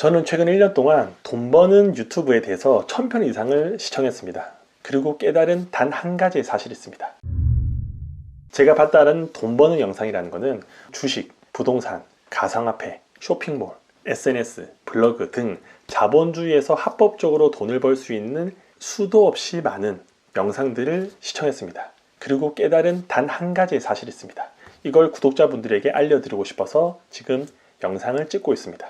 저는 최근 1년 동안 돈 버는 유튜브에 대해서 1000편 이상을 시청했습니다. 그리고 깨달은 단 한 가지의 사실이 있습니다. 제가 봤다는 돈 버는 영상이라는 것은 주식, 부동산, 가상화폐, 쇼핑몰, SNS, 블로그 등 자본주의에서 합법적으로 돈을 벌 수 있는 수도 없이 많은 영상들을 시청했습니다. 그리고 깨달은 단 한 가지의 사실이 있습니다. 이걸 구독자분들에게 알려드리고 싶어서 지금 영상을 찍고 있습니다.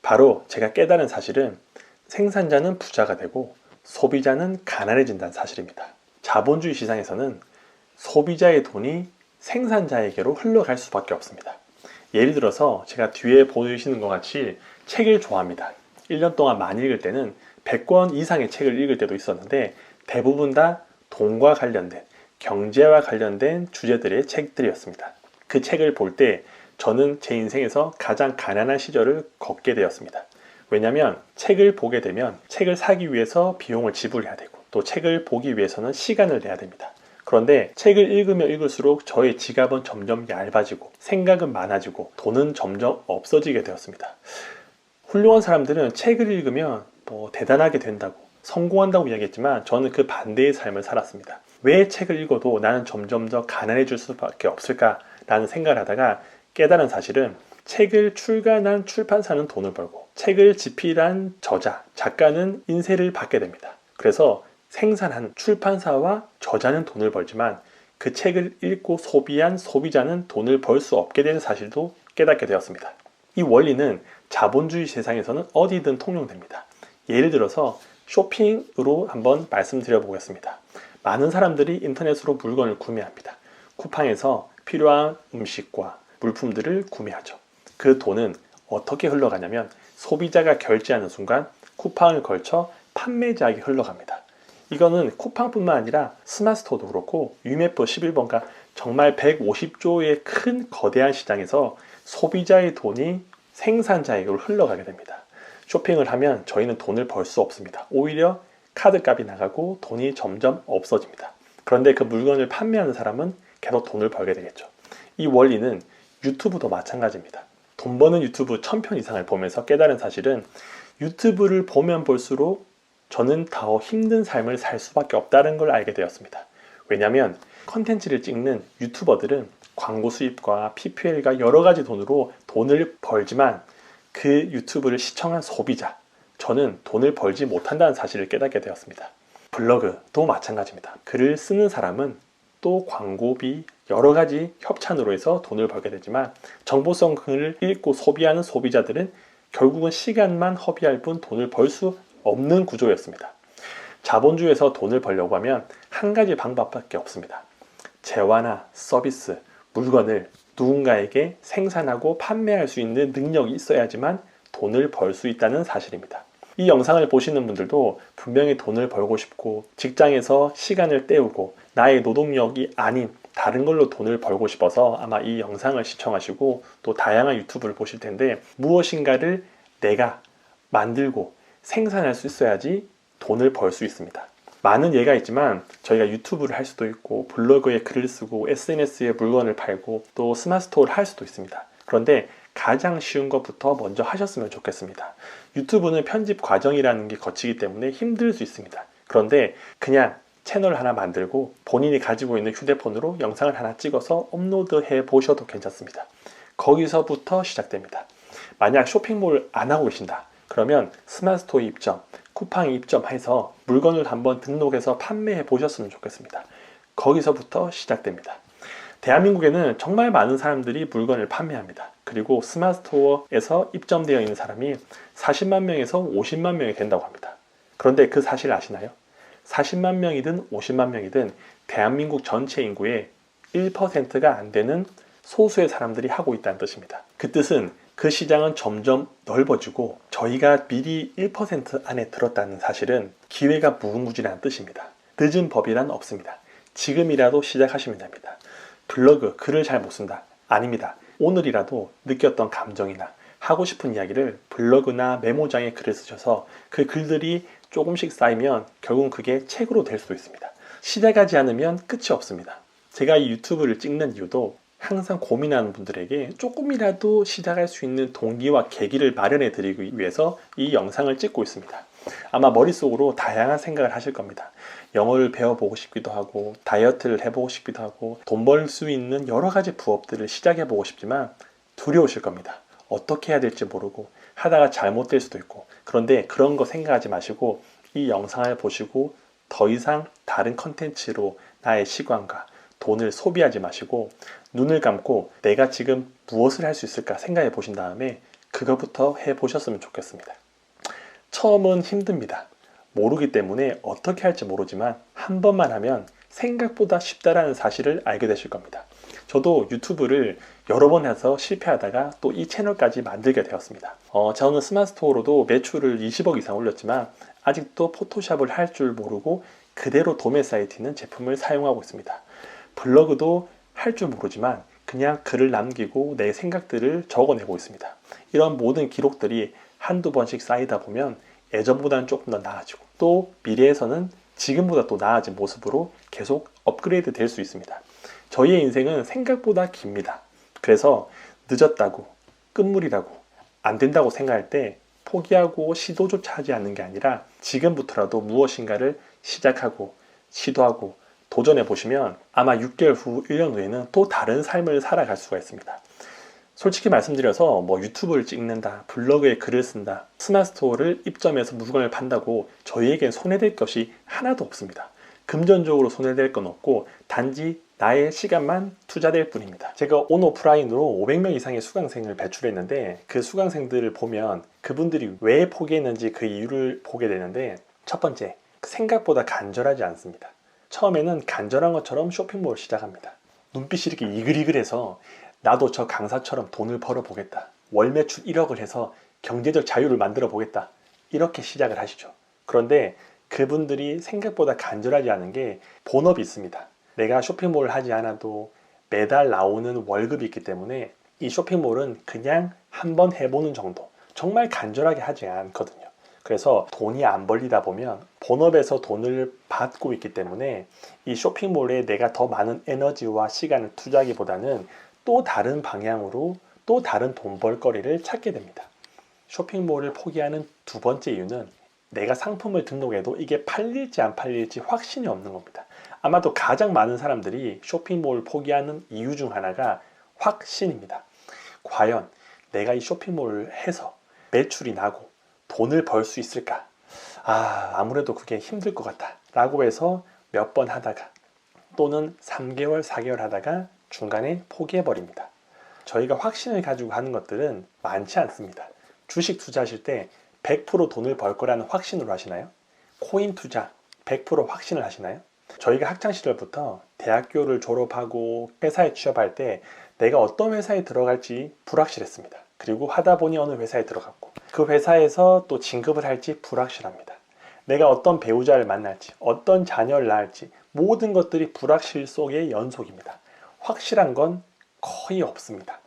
바로 제가 깨달은 사실은 생산자는 부자가 되고 소비자는 가난해진다는 사실입니다. 자본주의 시장에서는 소비자의 돈이 생산자에게로 흘러갈 수밖에 없습니다. 예를 들어서 제가 뒤에 보시는 것 같이 책을 좋아합니다. 1년 동안 많이 읽을 때는 100권 이상의 책을 읽을 때도 있었는데 대부분 다 돈과 관련된, 경제와 관련된 주제들의 책들이었습니다. 그 책을 볼 때 저는 제 인생에서 가장 가난한 시절을 겪게 되었습니다. 왜냐하면 책을 보게 되면 책을 사기 위해서 비용을 지불해야 되고 또 책을 보기 위해서는 시간을 내야 됩니다. 그런데 책을 읽으면 읽을수록 저의 지갑은 점점 얇아지고 생각은 많아지고 돈은 점점 없어지게 되었습니다. 훌륭한 사람들은 책을 읽으면 대단하게 된다고 성공한다고 이야기했지만 저는 그 반대의 삶을 살았습니다. 왜 책을 읽어도 나는 점점 더 가난해질 수밖에 없을까라는 생각을 하다가 깨달은 사실은 책을 출간한 출판사는 돈을 벌고 책을 집필한 저자, 작가는 인세를 받게 됩니다. 그래서 생산한 출판사와 저자는 돈을 벌지만 그 책을 읽고 소비한 소비자는 돈을 벌 수 없게 되는 사실도 깨닫게 되었습니다. 이 원리는 자본주의 세상에서는 어디든 통용됩니다. 예를 들어서 쇼핑으로 한번 말씀드려 보겠습니다. 많은 사람들이 인터넷으로 물건을 구매합니다. 쿠팡에서 필요한 음식과 물품들을 구매하죠. 그 돈은 어떻게 흘러가냐면 소비자가 결제하는 순간 쿠팡을 걸쳐 판매자에게 흘러갑니다. 이거는 쿠팡뿐만 아니라 스마트스토어도 그렇고 유메프 11번가 정말 150조의 큰 거대한 시장에서 소비자의 돈이 생산자에게로 흘러가게 됩니다. 쇼핑을 하면 저희는 돈을 벌 수 없습니다. 오히려 카드값이 나가고 돈이 점점 없어집니다. 그런데 그 물건을 판매하는 사람은 계속 돈을 벌게 되겠죠. 이 원리는 유튜브도 마찬가지입니다. 돈 버는 유튜브 1000편 이상을 보면서 깨달은 사실은 유튜브를 보면 볼수록 저는 더 힘든 삶을 살 수밖에 없다는 걸 알게 되었습니다. 왜냐하면 컨텐츠를 찍는 유튜버들은 광고 수입과 PPL과 여러 가지 돈으로 돈을 벌지만 그 유튜브를 시청한 소비자, 저는 돈을 벌지 못한다는 사실을 깨닫게 되었습니다. 블로그도 마찬가지입니다. 글을 쓰는 사람은 또 광고비 여러 가지 협찬으로 해서 돈을 벌게 되지만 정보성 글을 읽고 소비하는 소비자들은 결국은 시간만 허비할 뿐 돈을 벌 수 없는 구조였습니다. 자본주의에서 돈을 벌려고 하면 한 가지 방법밖에 없습니다. 재화나 서비스, 물건을 누군가에게 생산하고 판매할 수 있는 능력이 있어야지만 돈을 벌 수 있다는 사실입니다. 이 영상을 보시는 분들도 분명히 돈을 벌고 싶고 직장에서 시간을 때우고 나의 노동력이 아닌 다른 걸로 돈을 벌고 싶어서 아마 이 영상을 시청하시고 또 다양한 유튜브를 보실 텐데 무엇인가를 내가 만들고 생산할 수 있어야지 돈을 벌 수 있습니다. 많은 예가 있지만 저희가 유튜브를 할 수도 있고 블로그에 글을 쓰고 SNS에 물건을 팔고 또 스마트스토어를 할 수도 있습니다. 그런데 가장 쉬운 것부터 먼저 하셨으면 좋겠습니다. 유튜브는 편집 과정이라는 게 거치기 때문에 힘들 수 있습니다. 그런데 그냥 채널 하나 만들고 본인이 가지고 있는 휴대폰으로 영상을 하나 찍어서 업로드해 보셔도 괜찮습니다. 거기서부터 시작됩니다. 만약 쇼핑몰 안 하고 계신다. 그러면 스마트스토어 입점, 쿠팡 입점해서 물건을 한번 등록해서 판매해 보셨으면 좋겠습니다. 거기서부터 시작됩니다. 대한민국에는 정말 많은 사람들이 물건을 판매합니다. 그리고 스마트스토어에서 입점되어 있는 사람이 40만 명에서 50만 명이 된다고 합니다. 그런데 그 사실 아시나요? 40만 명이든 50만 명이든 대한민국 전체 인구의 1%가 안 되는 소수의 사람들이 하고 있다는 뜻입니다. 그 뜻은 그 시장은 점점 넓어지고 저희가 미리 1% 안에 들었다는 사실은 기회가 무궁무진한 뜻입니다. 늦은 법이란 없습니다. 지금이라도 시작하시면 됩니다. 블로그, 글을 잘 못 쓴다. 아닙니다. 오늘이라도 느꼈던 감정이나 하고 싶은 이야기를 블로그나 메모장에 글을 쓰셔서 그 글들이 조금씩 쌓이면 결국은 그게 책으로 될 수도 있습니다. 시작하지 않으면 끝이 없습니다. 제가 이 유튜브를 찍는 이유도 항상 고민하는 분들에게 조금이라도 시작할 수 있는 동기와 계기를 마련해 드리기 위해서 이 영상을 찍고 있습니다. 아마 머릿속으로 다양한 생각을 하실 겁니다. 영어를 배워보고 싶기도 하고, 다이어트를 해보고 싶기도 하고, 돈 벌 수 있는 여러 가지 부업들을 시작해보고 싶지만 두려우실 겁니다. 어떻게 해야 될지 모르고 하다가 잘못될 수도 있고. 그런데 그런 거 생각하지 마시고 이 영상을 보시고 더 이상 다른 컨텐츠로 나의 시간과 돈을 소비하지 마시고 눈을 감고 내가 지금 무엇을 할 수 있을까 생각해 보신 다음에 그거부터 해 보셨으면 좋겠습니다. 처음은 힘듭니다. 모르기 때문에 어떻게 할지 모르지만 한 번만 하면 생각보다 쉽다라는 사실을 알게 되실 겁니다. 저도 유튜브를 여러 번 해서 실패하다가 또 이 채널까지 만들게 되었습니다. 저는 스마트스토어로도 매출을 20억 이상 올렸지만 아직도 포토샵을 할 줄 모르고 그대로 도매 사이트에 있는 제품을 사용하고 있습니다. 블로그도 할 줄 모르지만 그냥 글을 남기고 내 생각들을 적어내고 있습니다. 이런 모든 기록들이 한두 번씩 쌓이다 보면 예전보다는 조금 더 나아지고 또 미래에서는 지금보다 또 나아진 모습으로 계속 업그레이드 될 수 있습니다. 저희의 인생은 생각보다 깁니다. 그래서 늦었다고, 끝물이라고, 안 된다고 생각할 때 포기하고 시도조차 하지 않는 게 아니라 지금부터라도 무엇인가를 시작하고 시도하고 도전해 보시면 아마 6개월 후, 1년 후에는 또 다른 삶을 살아갈 수가 있습니다. 솔직히 말씀드려서 유튜브를 찍는다, 블로그에 글을 쓴다, 스마트스토어를 입점해서 물건을 판다고 저희에겐 손해될 것이 하나도 없습니다. 금전적으로 손해될 건 없고 단지 나의 시간만 투자될 뿐입니다. 제가 온오프라인으로 500명 이상의 수강생을 배출했는데 그 수강생들을 보면 그분들이 왜 포기했는지 그 이유를 보게 되는데 첫 번째, 생각보다 간절하지 않습니다. 처음에는 간절한 것처럼 쇼핑몰을 시작합니다. 눈빛이 이렇게 이글이글해서 나도 저 강사처럼 돈을 벌어보겠다. 월 매출 1억을 해서 경제적 자유를 만들어 보겠다. 이렇게 시작을 하시죠. 그런데 그분들이 생각보다 간절하지 않은 게 본업이 있습니다. 내가 쇼핑몰을 하지 않아도 매달 나오는 월급이 있기 때문에 이 쇼핑몰은 그냥 한번 해보는 정도. 정말 간절하게 하지 않거든요. 그래서 돈이 안 벌리다 보면 본업에서 돈을 받고 있기 때문에 이 쇼핑몰에 내가 더 많은 에너지와 시간을 투자하기보다는 또 다른 방향으로 또 다른 돈 벌거리를 찾게 됩니다. 쇼핑몰을 포기하는 두 번째 이유는 내가 상품을 등록해도 이게 팔릴지 안 팔릴지 확신이 없는 겁니다. 아마도 가장 많은 사람들이 쇼핑몰을 포기하는 이유 중 하나가 확신입니다. 과연 내가 이 쇼핑몰을 해서 매출이 나고 돈을 벌 수 있을까? 아무래도 그게 힘들 것 같다 라고 해서 몇 번 하다가 또는 3개월, 4개월 하다가 중간에 포기해버립니다. 저희가 확신을 가지고 하는 것들은 많지 않습니다. 주식 투자하실 때 100% 돈을 벌 거라는 확신으로 하시나요? 코인 투자 100% 확신을 하시나요? 저희가 학창시절부터 대학교를 졸업하고 회사에 취업할 때 내가 어떤 회사에 들어갈지 불확실했습니다. 그리고 하다 보니 어느 회사에 들어갔고 그 회사에서 또 진급을 할지 불확실합니다. 내가 어떤 배우자를 만날지 어떤 자녀를 낳을지 모든 것들이 불확실 속의 연속입니다. 확실한 건 거의 없습니다.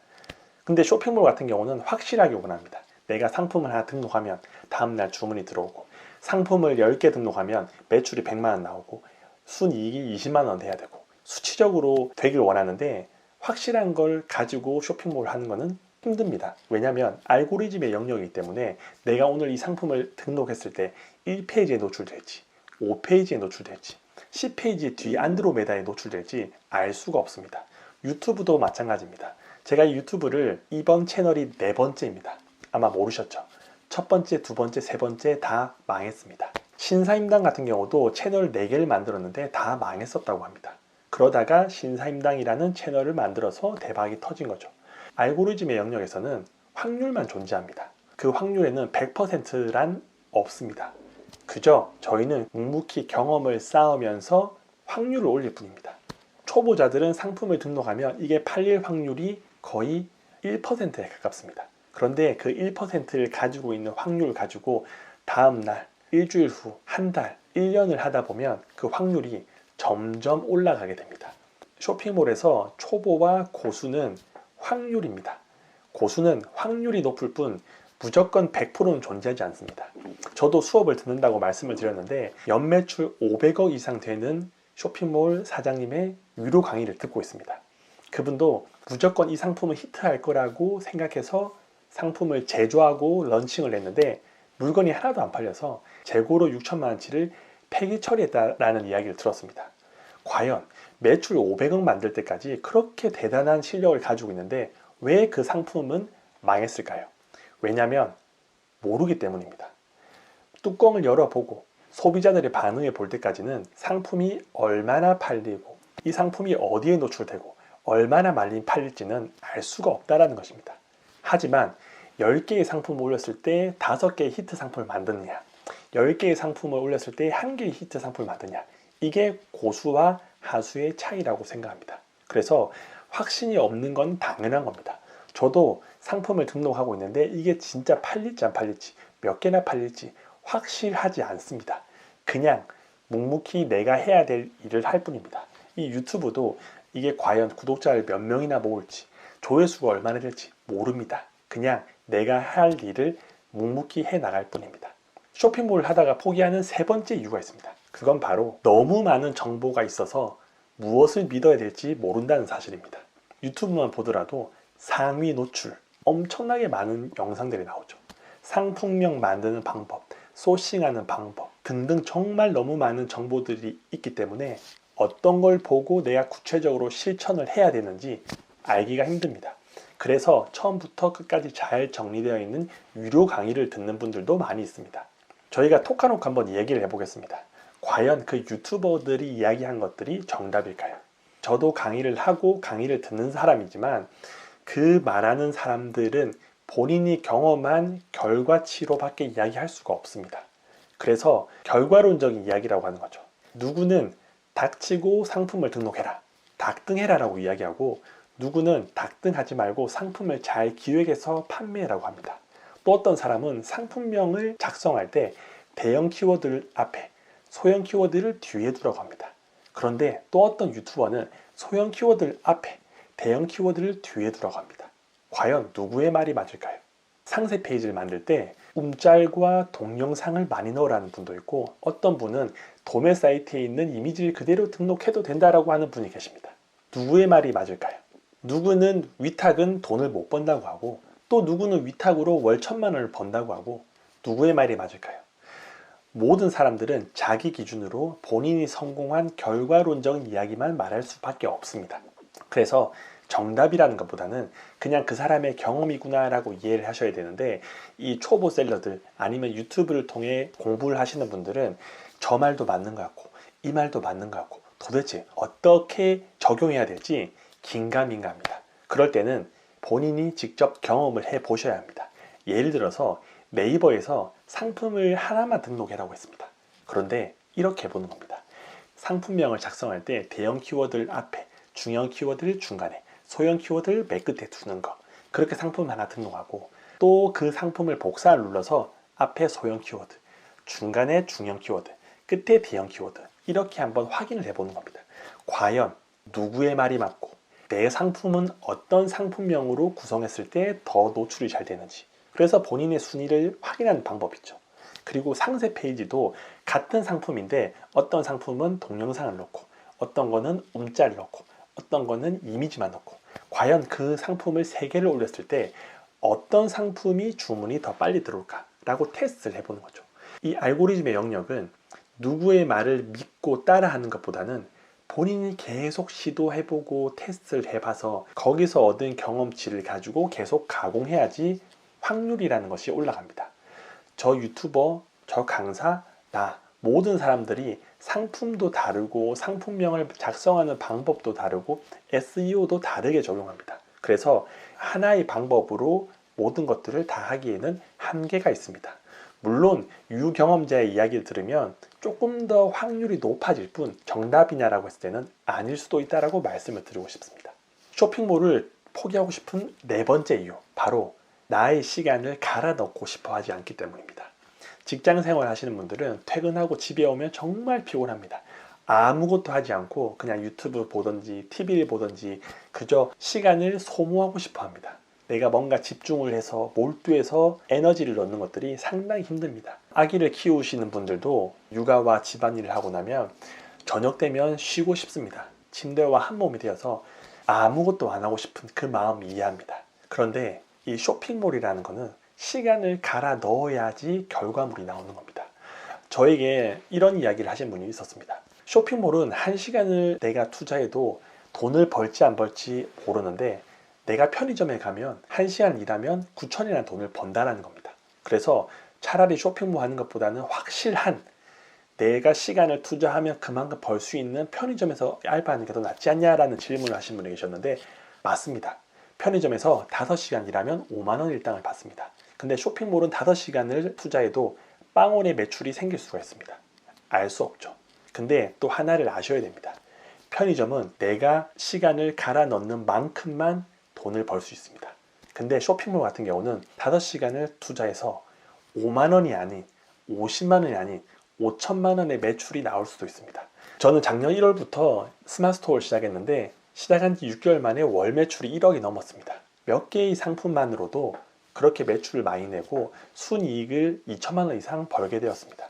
근데 쇼핑몰 같은 경우는 확실하게 원합니다. 내가 상품을 하나 등록하면 다음날 주문이 들어오고 상품을 10개 등록하면 매출이 100만 원 나오고 순이익이 20만 원 돼야 되고 수치적으로 되길 원하는데 확실한 걸 가지고 쇼핑몰 하는 거는 힘듭니다. 왜냐하면 알고리즘의 영역이기 때문에 내가 오늘 이 상품을 등록했을 때 1페이지에 노출될지 5페이지에 노출될지 10페이지 뒤 안드로메다에 노출될지 알 수가 없습니다. 유튜브도 마찬가지입니다. 제가 이 유튜브를 이번 채널이 4번째입니다. 아마 모르셨죠? 첫 번째, 두 번째, 세 번째 다 망했습니다. 신사임당 같은 경우도 채널 4개를 만들었는데 다 망했었다고 합니다. 그러다가 신사임당이라는 채널을 만들어서 대박이 터진 거죠. 알고리즘의 영역에서는 확률만 존재합니다. 그 확률에는 100%란 없습니다. 그저 저희는 묵묵히 경험을 쌓으면서 확률을 올릴 뿐입니다. 초보자들은 상품을 등록하면 이게 팔릴 확률이 거의 1%에 가깝습니다. 그런데 그 1%를 가지고 있는 확률을 가지고 다음날, 일주일 후, 한 달, 1년을 하다 보면 그 확률이 점점 올라가게 됩니다. 쇼핑몰에서 초보와 고수는 확률입니다. 고수는 확률이 높을 뿐 무조건 100%는 존재하지 않습니다. 저도 수업을 듣는다고 말씀을 드렸는데 연매출 500억 이상 되는 쇼핑몰 사장님의 유료 강의를 듣고 있습니다. 그분도 무조건 이 상품은 히트할 거라고 생각해서 상품을 제조하고 런칭을 했는데 물건이 하나도 안 팔려서 재고로 6천만 원치를 폐기 처리했다라는 이야기를 들었습니다. 과연 매출 500억 만들 때까지 그렇게 대단한 실력을 가지고 있는데 왜 그 상품은 망했을까요? 왜냐하면 모르기 때문입니다. 뚜껑을 열어보고 소비자들의 반응을 볼 때까지는 상품이 얼마나 팔리고 이 상품이 어디에 노출되고 얼마나 많이 팔릴지는 알 수가 없다는 것입니다. 하지만 10개의 상품을 올렸을 때 5개의 히트 상품을 만드느냐, 10개의 상품을 올렸을 때 1개의 히트 상품을 만드냐, 이게 고수와 하수의 차이라고 생각합니다. 그래서 확신이 없는 건 당연한 겁니다. 저도 상품을 등록하고 있는데 이게 진짜 팔릴지 안 팔릴지, 몇 개나 팔릴지 확실하지 않습니다. 그냥 묵묵히 내가 해야 될 일을 할 뿐입니다. 이 유튜브도 이게 과연 구독자를 몇 명이나 모을지, 조회수가 얼마나 될지 모릅니다. 그냥 내가 할 일을 묵묵히 해 나갈 뿐입니다. 쇼핑몰을 하다가 포기하는 세 번째 이유가 있습니다. 그건 바로 너무 많은 정보가 있어서 무엇을 믿어야 될지 모른다는 사실입니다. 유튜브만 보더라도 상위 노출, 엄청나게 많은 영상들이 나오죠. 상품명 만드는 방법, 소싱하는 방법 등등 정말 너무 많은 정보들이 있기 때문에 어떤 걸 보고 내가 구체적으로 실천을 해야 되는지 알기가 힘듭니다. 그래서 처음부터 끝까지 잘 정리되어 있는 유료 강의를 듣는 분들도 많이 있습니다. 저희가 톡하놓고 한번 얘기를 해보겠습니다. 과연 그 유튜버들이 이야기한 것들이 정답일까요? 저도 강의를 하고 강의를 듣는 사람이지만 그 말하는 사람들은 본인이 경험한 결과치로밖에 이야기할 수가 없습니다. 그래서 결과론적인 이야기라고 하는 거죠. 누구는 닥치고 상품을 등록해라, 닥등해라 라고 이야기하고, 누구는 닥등하지 말고 상품을 잘 기획해서 판매라고 합니다. 또 어떤 사람은 상품명을 작성할 때 대형 키워드를 앞에, 소형 키워드를 뒤에 두라고 합니다. 그런데 또 어떤 유튜버는 소형 키워드를 앞에, 대형 키워드를 뒤에 두라고 합니다. 과연 누구의 말이 맞을까요? 상세 페이지를 만들 때 움짤과 동영상을 많이 넣으라는 분도 있고, 어떤 분은 도매 사이트에 있는 이미지를 그대로 등록해도 된다라고 하는 분이 계십니다. 누구의 말이 맞을까요? 누구는 위탁은 돈을 못 번다고 하고, 또 누구는 위탁으로 월 1,000만 원을 번다고 하고, 누구의 말이 맞을까요? 모든 사람들은 자기 기준으로 본인이 성공한 결과론적인 이야기만 말할 수밖에 없습니다. 그래서 정답이라는 것보다는 그냥 그 사람의 경험이구나 라고 이해를 하셔야 되는데, 이 초보 셀러들 아니면 유튜브를 통해 공부를 하시는 분들은 저 말도 맞는 것 같고 이 말도 맞는 것 같고 도대체 어떻게 적용해야 될지 긴가민가합니다. 그럴 때는 본인이 직접 경험을 해 보셔야 합니다. 예를 들어서 네이버에서 상품을 하나만 등록해라고 했습니다. 그런데 이렇게 보는 겁니다. 상품명을 작성할 때 대형 키워드를 앞에, 중형 키워드를 중간에, 소형 키워드를 맨 끝에 두는 거, 그렇게 상품 하나 등록하고, 또 그 상품을 복사를 눌러서 앞에 소형 키워드, 중간에 중형 키워드, 끝에 대형 키워드, 이렇게 한번 확인을 해보는 겁니다. 과연 누구의 말이 맞고 내 상품은 어떤 상품명으로 구성했을 때 더 노출이 잘 되는지, 그래서 본인의 순위를 확인하는 방법이죠. 그리고 상세 페이지도 같은 상품인데 어떤 상품은 동영상을 넣고, 어떤 거는 움짤을 넣고, 어떤 거는 이미지만 넣고, 과연 그 상품을 3개를 올렸을 때 어떤 상품이 주문이 더 빨리 들어올까 라고 테스트를 해보는 거죠. 이 알고리즘의 영역은 누구의 말을 믿고 따라하는 것보다는 본인이 계속 시도해보고 테스트를 해봐서 거기서 얻은 경험치를 가지고 계속 가공해야지 확률이라는 것이 올라갑니다. 저 유튜버, 저 강사, 나 모든 사람들이 상품도 다르고 상품명을 작성하는 방법도 다르고 SEO도 다르게 적용합니다. 그래서 하나의 방법으로 모든 것들을 다 하기에는 한계가 있습니다. 물론 유경험자의 이야기를 들으면 조금 더 확률이 높아질 뿐 정답이냐라고 했을 때는 아닐 수도 있다라고 말씀을 드리고 싶습니다. 쇼핑몰을 포기하고 싶은 네 번째 이유, 바로 나의 시간을 갈아 넣고 싶어 하지 않기 때문입니다. 직장 생활 하시는 분들은 퇴근하고 집에 오면 정말 피곤합니다. 아무것도 하지 않고 그냥 유튜브 보든지 TV를 보든지 그저 시간을 소모하고 싶어 합니다. 내가 뭔가 집중을 해서 몰두해서 에너지를 넣는 것들이 상당히 힘듭니다. 아기를 키우시는 분들도 육아와 집안일을 하고 나면 저녁 되면 쉬고 싶습니다. 침대와 한 몸이 되어서 아무것도 안 하고 싶은 그 마음 이해합니다. 그런데 이 쇼핑몰이라는 거는 시간을 갈아 넣어야지 결과물이 나오는 겁니다. 저에게 이런 이야기를 하신 분이 있었습니다. 쇼핑몰은 1시간을 내가 투자해도 돈을 벌지 안 벌지 모르는데 내가 편의점에 가면 1시간 일하면 9천이라는 돈을 번다라는 겁니다. 그래서 차라리 쇼핑몰 하는 것보다는 확실한 내가 시간을 투자하면 그만큼 벌 수 있는 편의점에서 알바하는 게 더 낫지 않냐라는 질문을 하신 분이 계셨는데 맞습니다. 편의점에서 5시간 일하면 5만 원 일당을 받습니다. 근데 쇼핑몰은 5시간을 투자해도 빵원의 매출이 생길 수가 있습니다. 알 수 없죠. 근데 또 하나를 아셔야 됩니다. 편의점은 내가 시간을 갈아 넣는 만큼만 돈을 벌 수 있습니다. 근데 쇼핑몰 같은 경우는 5시간을 투자해서 5만 원이 아닌 50만 원이 아닌 5천만 원의 매출이 나올 수도 있습니다. 저는 작년 1월부터 스마트스토어를 시작했는데 시작한 지 6개월 만에 월 매출이 1억이 넘었습니다. 몇 개의 상품만으로도 그렇게 매출을 많이 내고 순이익을 2천만 원 이상 벌게 되었습니다.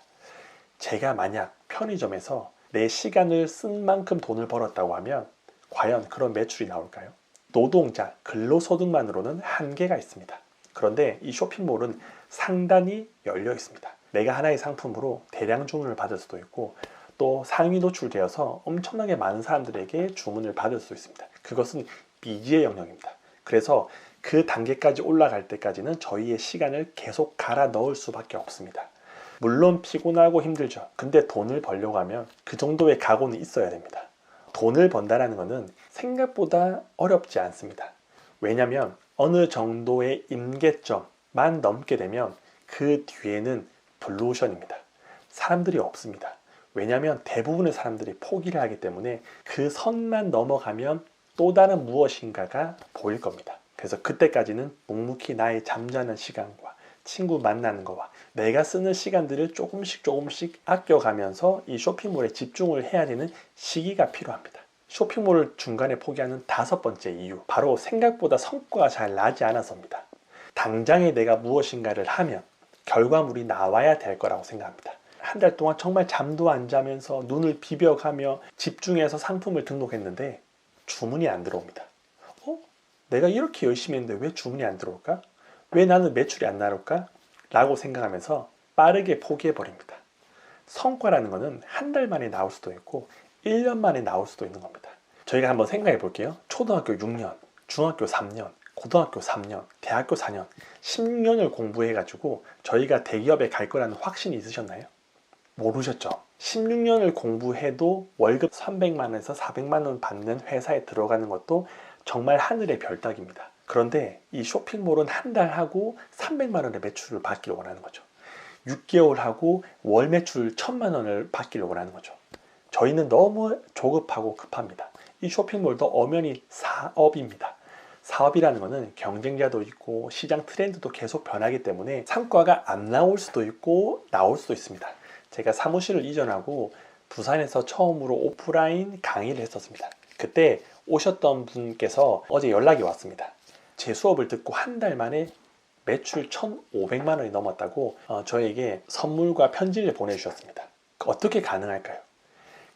제가 만약 편의점에서 내 시간을 쓴 만큼 돈을 벌었다고 하면 과연 그런 매출이 나올까요? 노동자, 근로소득만으로는 한계가 있습니다. 그런데 이 쇼핑몰은 상단이 열려 있습니다. 내가 하나의 상품으로 대량 주문을 받을 수도 있고 또 상위 노출되어서 엄청나게 많은 사람들에게 주문을 받을 수 있습니다. 그것은 미지의 영역입니다. 그래서 그 단계까지 올라갈 때까지는 저희의 시간을 계속 갈아 넣을 수밖에 없습니다. 물론 피곤하고 힘들죠. 근데 돈을 벌려고 하면 그 정도의 각오는 있어야 됩니다. 돈을 번다라는 것은 생각보다 어렵지 않습니다. 왜냐하면 어느 정도의 임계점만 넘게 되면 그 뒤에는 블루오션입니다. 사람들이 없습니다. 왜냐하면 대부분의 사람들이 포기를 하기 때문에 그 선만 넘어가면 또 다른 무엇인가가 보일 겁니다. 그래서 그때까지는 묵묵히 나의 잠자는 시간과 친구 만나는 거와 내가 쓰는 시간들을 조금씩 아껴가면서 이 쇼핑몰에 집중을 해야 되는 시기가 필요합니다. 쇼핑몰을 중간에 포기하는 5번째 이유, 바로 생각보다 성과가 잘 나지 않아서입니다. 당장에 내가 무엇인가를 하면 결과물이 나와야 될 거라고 생각합니다. 한 달 동안 정말 잠도 안 자면서 눈을 비벼가며 집중해서 상품을 등록했는데 주문이 안 들어옵니다. 내가 이렇게 열심히 했는데 왜 주문이 안 들어올까? 왜 나는 매출이 안 나올까? 라고 생각하면서 빠르게 포기해버립니다. 성과라는 것은 한 달 만에 나올 수도 있고 1년 만에 나올 수도 있는 겁니다. 저희가 한번 생각해 볼게요. 초등학교 6년, 중학교 3년, 고등학교 3년, 대학교 4년, 10년을 공부해가지고 저희가 대기업에 갈 거라는 확신이 있으셨나요? 모르셨죠? 16년을 공부해도 월급 300만 원에서 400만 원 받는 회사에 들어가는 것도 정말 하늘의 별 따기입니다. 그런데 이 쇼핑몰은 한 달 하고 300만 원의 매출을 받기를 원하는 거죠. 6개월 하고 월 매출 1000만 원을 받기를 원하는 거죠. 저희는 너무 조급하고 급합니다. 이 쇼핑몰도 엄연히 사업입니다. 사업이라는 것은 경쟁자도 있고 시장 트렌드도 계속 변하기 때문에 성과가 안 나올 수도 있고 나올 수도 있습니다. 제가 사무실을 이전하고 부산에서 처음으로 오프라인 강의를 했었습니다. 그때 오셨던 분께서 어제 연락이 왔습니다. 제 수업을 듣고 한 달 만에 매출 1,500만 원이 넘었다고 저에게 선물과 편지를 보내주셨습니다. 어떻게 가능할까요?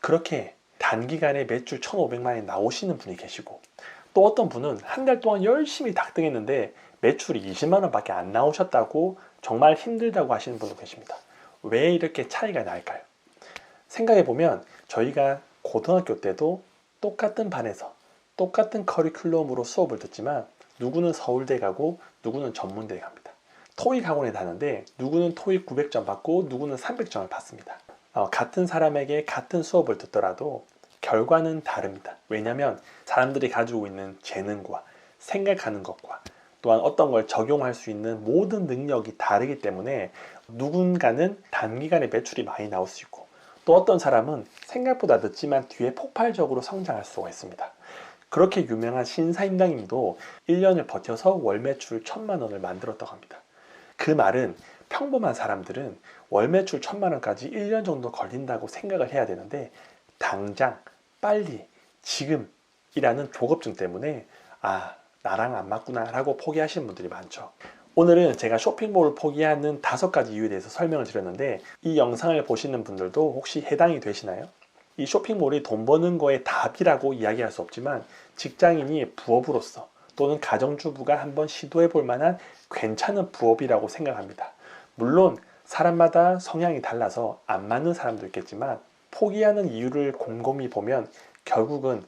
그렇게 단기간에 매출 1,500만 원이 나오시는 분이 계시고 또 어떤 분은 한 달 동안 열심히 닥등했는데 매출이 20만 원밖에 안 나오셨다고 정말 힘들다고 하시는 분도 계십니다. 왜 이렇게 차이가 날까요? 생각해보면 저희가 고등학교 때도 똑같은 반에서 똑같은 커리큘럼으로 수업을 듣지만 누구는 서울대 가고 누구는 전문대 갑니다. 토익 학원에 다는데 누구는 토익 900점 받고 누구는 300점을 받습니다. 같은 사람에게 같은 수업을 듣더라도 결과는 다릅니다. 왜냐하면 사람들이 가지고 있는 재능과 생각하는 것과 또한 어떤 걸 적용할 수 있는 모든 능력이 다르기 때문에 누군가는 단기간에 매출이 많이 나올 수 있고 또 어떤 사람은 생각보다 늦지만 뒤에 폭발적으로 성장할 수가 있습니다. 그렇게 유명한 신사임당님도 1년을 버텨서 월 매출 1,000만 원을 만들었다고 합니다. 그 말은 평범한 사람들은 월 매출 1,000만 원까지 1년 정도 걸린다고 생각을 해야 되는데 당장 빨리 지금이라는 조급증 때문에 나랑 안 맞구나 라고 포기하시는 분들이 많죠. 오늘은 제가 쇼핑몰을 포기하는 5가지 이유에 대해서 설명을 드렸는데 이 영상을 보시는 분들도 혹시 해당이 되시나요? 이 쇼핑몰이 돈 버는 거의 답이라고 이야기할 수 없지만 직장인이 부업으로서 또는 가정주부가 한번 시도해 볼 만한 괜찮은 부업이라고 생각합니다. 물론 사람마다 성향이 달라서 안 맞는 사람도 있겠지만 포기하는 이유를 곰곰이 보면 결국은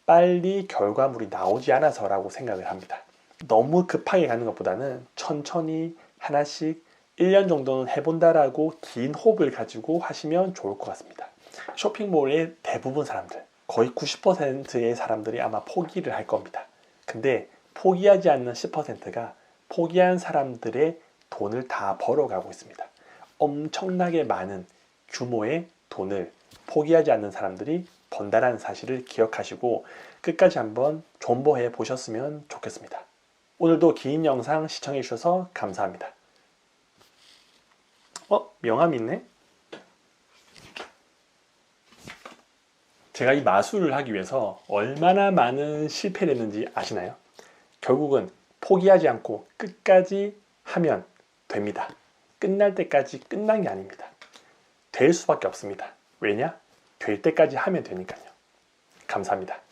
빨리 결과물이 나오지 않아서라고 생각을 합니다. 너무 급하게 가는 것보다는 천천히 하나씩 1년 정도는 해본다라고 긴 호흡을 가지고 하시면 좋을 것 같습니다. 쇼핑몰의 대부분 사람들, 거의 90%의 사람들이 아마 포기를 할 겁니다. 근데 포기하지 않는 10%가 포기한 사람들의 돈을 다 벌어가고 있습니다. 엄청나게 많은 규모의 돈을 포기하지 않는 사람들이 번다라는 사실을 기억하시고 끝까지 한번 존버해 보셨으면 좋겠습니다. 오늘도 긴 영상 시청해 주셔서 감사합니다. 명함이 있네? 제가 이 마술을 하기 위해서 얼마나 많은 실패를 했는지 아시나요? 결국은 포기하지 않고 끝까지 하면 됩니다. 끝날 때까지 끝난 게 아닙니다. 될 수밖에 없습니다. 왜냐? 될 때까지 하면 되니까요. 감사합니다.